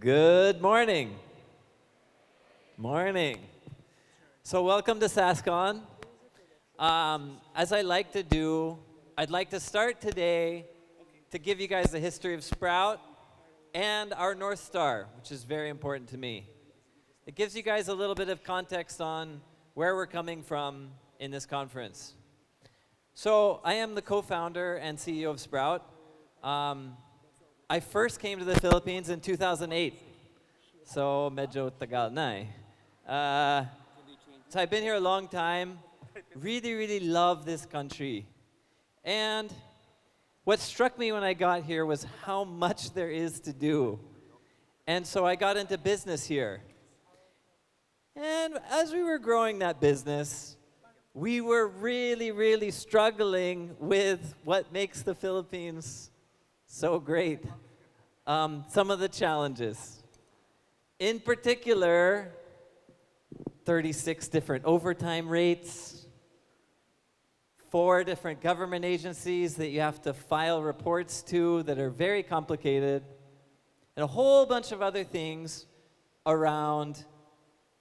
Good morning. Morning. So welcome to SaaScon. As I like to do, I'd like to start today to give you guys the history of Sprout and our North Star, which is very important to me. It gives you guys a little bit of context on where we're coming from in this conference. So I am the co-founder and CEO of Sprout. I first came to the Philippines in 2008. So medyo tagal na eh. So I've been here a long time. Really love this country. And what struck me when I got here was how much there is to do. And so I got into business here. And as we were growing that business, we were really struggling with what makes the Philippines so great. Some of the challenges. In particular, 36 different overtime rates, 4 different government agencies that you have to file reports to that are very complicated, and a whole bunch of other things around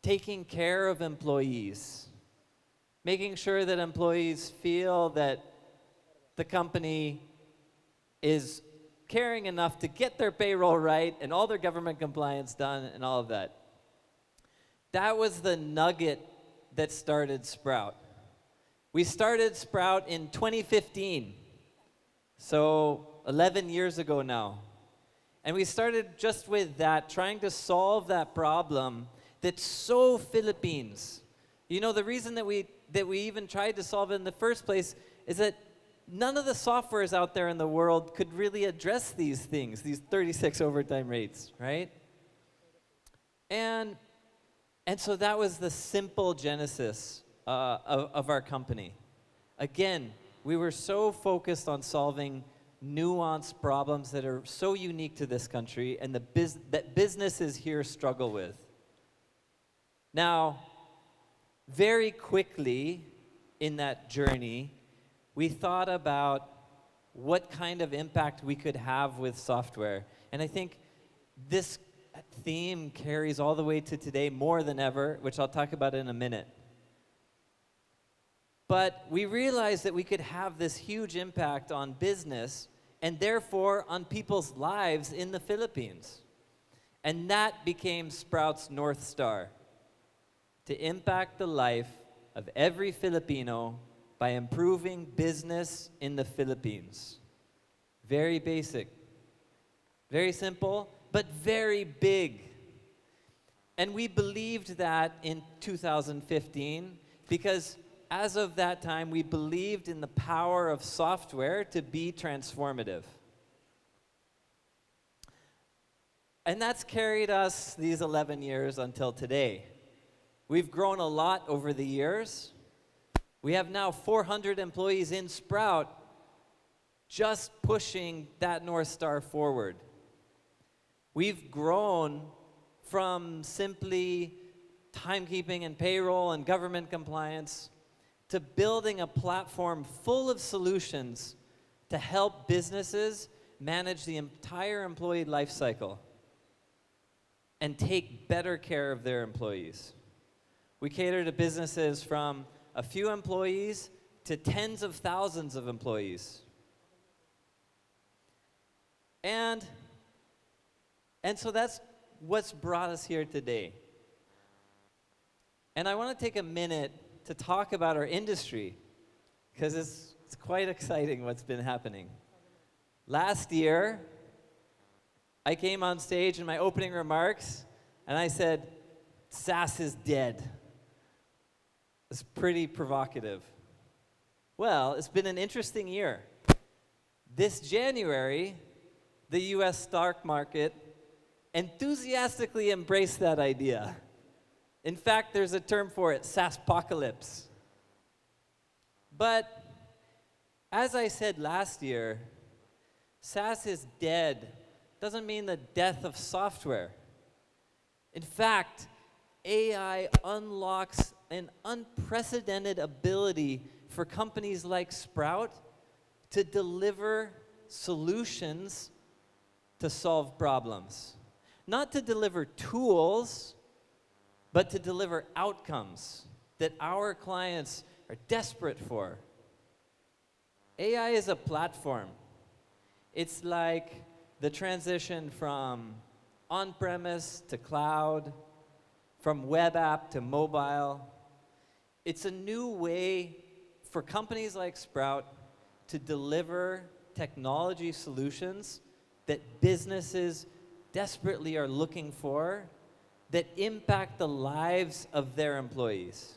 taking care of employees, making sure that employees feel that the company is caring enough to get their payroll right and all their government compliance done and all of that. That was the nugget that started Sprout. We started Sprout in 2015, so 11 years ago now. And we started just with that, trying to solve that problem that's so Philippines. You know, the reason that we even tried to solve it in the first place is that none of the softwares out there in the world could really address these things, these 36 overtime rates, right? And so that was the simple genesis of our company. Again, we were so focused on solving nuanced problems that are so unique to this country and that businesses here struggle with. Now, very quickly in that journey, we thought about what kind of impact we could have with software. And I think this theme carries all the way to today more than ever, which I'll talk about in a minute. But we realized that we could have this huge impact on business and therefore on people's lives in the Philippines. And that became Sprout's North Star, to impact the life of every Filipino by improving business in the Philippines. Very basic, very simple, but very big. And we believed that in 2015 because as of that time, we believed in the power of software to be transformative. And that's carried us these 11 years until today. We've grown a lot over the years. We have now 400 employees in Sprout just pushing that North Star forward. We've grown from simply timekeeping and payroll and government compliance to building a platform full of solutions to help businesses manage the entire employee life cycle and take better care of their employees. We cater to businesses from a few employees to tens of thousands of employees. And so that's what's brought us here today. And I want to take a minute to talk about our industry, because it's quite exciting what's been happening. Last year, I came on stage in my opening remarks, and I said, SaaS is dead. It's pretty provocative. Well, it's been an interesting year. This January, the US stock market enthusiastically embraced that idea. In fact, there's a term for it, SaaSpocalypse. But as I said last year, SaaS is dead doesn't mean the death of software. In fact, AI unlocks an unprecedented ability for companies like Sprout to deliver solutions to solve problems. not to deliver tools, but to deliver outcomes that our clients are desperate for. AI is a platform. It's like the transition from on-premise to cloud, from web app to mobile. It's a new way for companies like Sprout to deliver technology solutions that businesses desperately are looking for that impact the lives of their employees.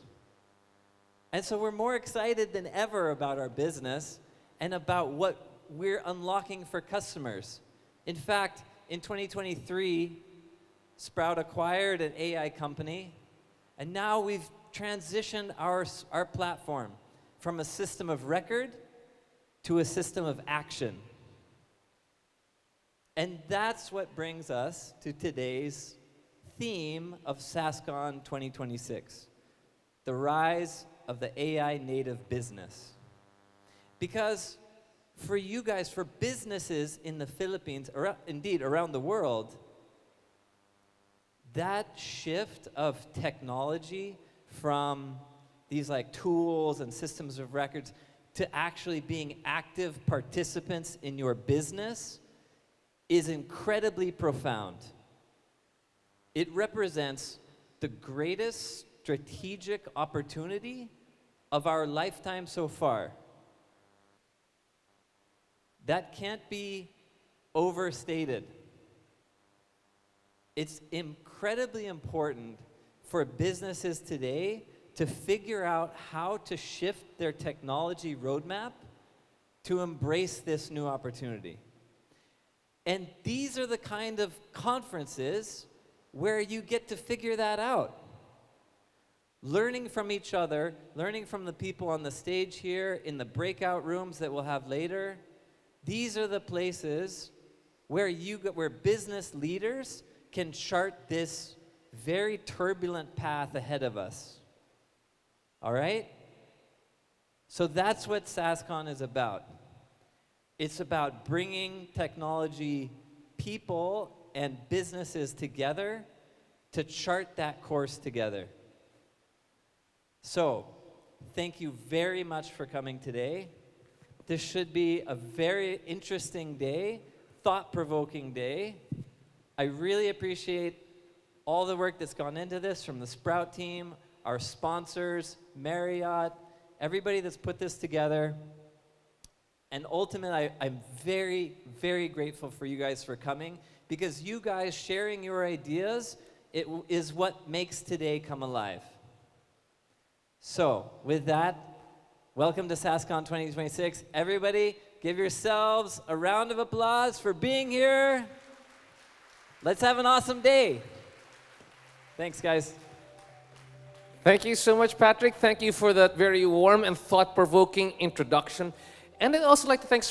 And so we're more excited than ever about our business and about what we're unlocking for customers. In fact, in 2023, Sprout acquired an AI company, and now we've transitioned our platform from a system of record to a system of action. And that's what brings us to today's theme of SaaScon 2026, the rise of the AI native business. Because for you guys, for businesses in the Philippines, or indeed around the world, that shift of technology from these like tools and systems of records to actually being active participants in your business is incredibly profound. It represents the greatest strategic opportunity of our lifetime so far. That can't be overstated. It's incredibly important for businesses today to figure out how to shift their technology roadmap to embrace this new opportunity. And these are the kind of conferences where you get to figure that out. Learning from each other, learning from the people on the stage here, in the breakout rooms that we'll have later. These are the places where where business leaders can chart this very turbulent path ahead of us. All right? So that's what SaaScon is about. It's about bringing technology people and businesses together to chart that course together. So, thank you very much for coming today. This should be a very interesting day, thought-provoking day. I really appreciate all the work that's gone into this from the Sprout team, our sponsors, Marriott, everybody that's put this together. And ultimately, I'm very, very grateful for you guys for coming, because you guys sharing your ideas, is what makes today come alive. So, with that, welcome to SaaScon 2026. Everybody, give yourselves a round of applause for being here. Let's have an awesome day. Thanks, guys. Thank you so much, Patrick. Thank you for that very warm and thought-provoking introduction. And I'd also like to thank